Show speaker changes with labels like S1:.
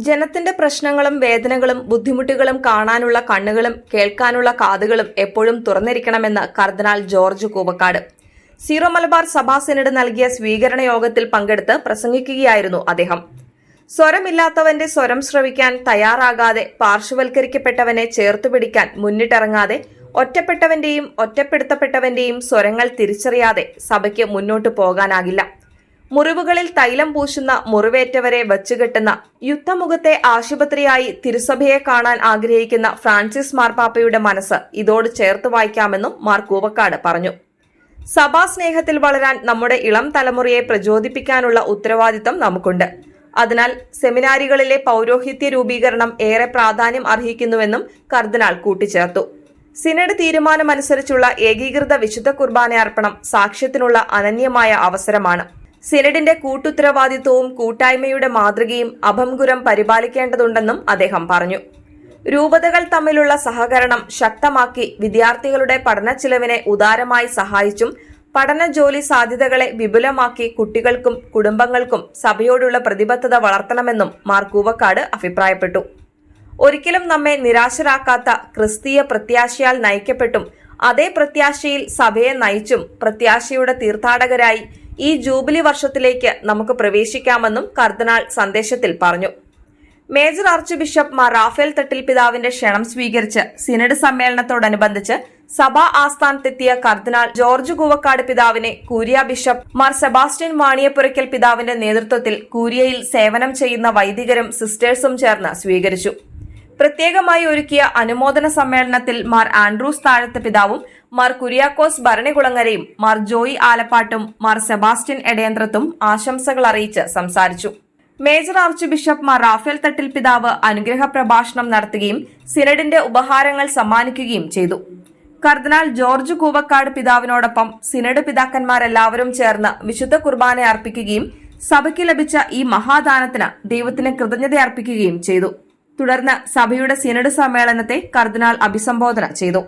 S1: ജനത്തിന്റെ പ്രശ്നങ്ങളും വേദനകളും ബുദ്ധിമുട്ടുകളും കാണാനുള്ള കണ്ണുകളും കേൾക്കാനുള്ള കാതുകളും എപ്പോഴും തുറന്നിരിക്കണമെന്ന് കർദിനാൾ ജോർജ് കൂവക്കാട്. സീറോ മലബാർ സഭാ സിനഡ് നൽകിയ സ്വീകരണ യോഗത്തിൽ പങ്കെടുത്ത് പ്രസംഗിക്കുകയായിരുന്നു അദ്ദേഹം. സ്വരമില്ലാത്തവന്റെ സ്വരം ശ്രവിക്കാൻ തയ്യാറാകാതെ, പാർശ്വവൽക്കരിക്കപ്പെട്ടവനെ ചേർത്തുപിടിക്കാൻ മുന്നിട്ടിറങ്ങാതെ, ഒറ്റപ്പെട്ടവന്റെയും ഒറ്റപ്പെടുത്തപ്പെട്ടവന്റെയും സ്വരങ്ങൾ തിരിച്ചറിയാതെ സഭയ്ക്ക് മുന്നോട്ടു പോകാനാകില്ല. മുറിവുകളിൽ തൈലം പൂശുന്ന, മുറിവേറ്റവരെ വച്ചുകെട്ടുന്ന, യുദ്ധമുഖത്തെ ആശുപത്രിയായി തിരുസഭയെ കാണാൻ ആഗ്രഹിക്കുന്ന ഫ്രാൻസിസ് മാർപ്പാപ്പയുടെ മനസ്സ് ഇതോട് ചേർത്ത് വായിക്കാമെന്നും മാർ കൂവക്കാട് പറഞ്ഞു. സഭാ സ്നേഹത്തിൽ വളരാൻ നമ്മുടെ ഇളം തലമുറയെ പ്രചോദിപ്പിക്കാനുള്ള ഉത്തരവാദിത്തം നമുക്കുണ്ട്. അതിനാൽ സെമിനാരികളിലെ പൗരോഹിത്യ രൂപീകരണം ഏറെ പ്രാധാന്യം അർഹിക്കുന്നുവെന്നും കർദിനാൾ കൂട്ടിച്ചേർത്തു. സിനഡ് തീരുമാനമനുസരിച്ചുള്ള ഏകീകൃത വിശുദ്ധ കുർബാനയർപ്പണം സാക്ഷ്യത്തിനുള്ള അനന്യമായ അവസരമാണ്. സിനഡിന്റെ കൂട്ടുത്തരവാദിത്വവും കൂട്ടായ്മയുടെ മാതൃകയും അഭംഗുരം പരിപാലിക്കേണ്ടതുണ്ടെന്നും അദ്ദേഹം പറഞ്ഞു. രൂപതകൾ തമ്മിലുള്ള സഹകരണം ശക്തമാക്കി വിദ്യാർത്ഥികളുടെ പഠനച്ചിലവിനെ ഉദാരമായി സഹായിച്ചും പഠന ജോലി സാധ്യതകളെ വിപുലമാക്കി കുട്ടികൾക്കും കുടുംബങ്ങൾക്കും സഭയോടുള്ള പ്രതിബദ്ധത വളർത്തണമെന്നും മാർ കൂവക്കാട് അഭിപ്രായപ്പെട്ടു. ഒരിക്കലും നമ്മെ നിരാശരാക്കാത്ത ക്രിസ്തീയ പ്രത്യാശയാൽ നയിക്കപ്പെട്ടും അതേ പ്രത്യാശയിൽ സഭയെ നയിച്ചും പ്രത്യാശയുടെ തീർത്ഥാടകരായി ഈ ജൂബിലി വർഷത്തിലേക്ക് നമുക്ക് പ്രവേശിക്കാമെന്നും കർദിനാൾ സന്ദേശത്തിൽ പറഞ്ഞു. മേജർ ആർച്ച് ബിഷപ്പ് മാർ റാഫേൽ തട്ടിൽ പിതാവിന്റെ ക്ഷണം സ്വീകരിച്ച് സിനഡ് സമ്മേളനത്തോടനുബന്ധിച്ച് സഭാ ആസ്ഥാനത്തെത്തിയ കർദിനാൾ ജോർജ് കൂവക്കാട് പിതാവിനെ curia bishop Mar Sebastian Vaniyapurakkal പിതാവിന്റെ നേതൃത്വത്തിൽ കൂരിയയിൽ സേവനം ചെയ്യുന്ന വൈദികരും സിസ്റ്റേഴ്സും ചേർന്ന് സ്വീകരിച്ചു. പ്രത്യേകമായി ഒരുക്കിയ അനുമോദന സമ്മേളനത്തിൽ മാർ ആൻഡ്രൂസ് താഴത്ത് പിതാവും മാർ കുര്യാക്കോസ് ഭരണികുളങ്ങരയും മാർ ജോയി ആലപ്പാട്ടും മാർ സെബാസ്റ്റ്യൻ എടയന്ത്രത്തും ആശംസകൾ അറിയിച്ച് സംസാരിച്ചു. മേജർ ആർച്ച് ബിഷപ്പ് മാർ റാഫേൽ തട്ടിൽ പിതാവ് അനുഗ്രഹ പ്രഭാഷണം നടത്തുകയും സിനഡിന്റെ ഉപഹാരങ്ങൾ സമ്മാനിക്കുകയും ചെയ്തു. കർദിനാൾ ജോർജ് കൂവക്കാട് പിതാവിനോടൊപ്പം സിനഡ് പിതാക്കന്മാരെല്ലാവരും ചേർന്ന് വിശുദ്ധ കുർബാന അർപ്പിക്കുകയും സഭയ്ക്ക് ലഭിച്ച ഈ മഹാദാനത്തിന് ദൈവത്തിന് കൃതജ്ഞത അർപ്പിക്കുകയും ചെയ്തു. തുടർന്ന് സഭയുടെ സിനഡ് സമ്മേളനത്തെ കർദിനാൾ അഭിസംബോധന ചെയ്തു.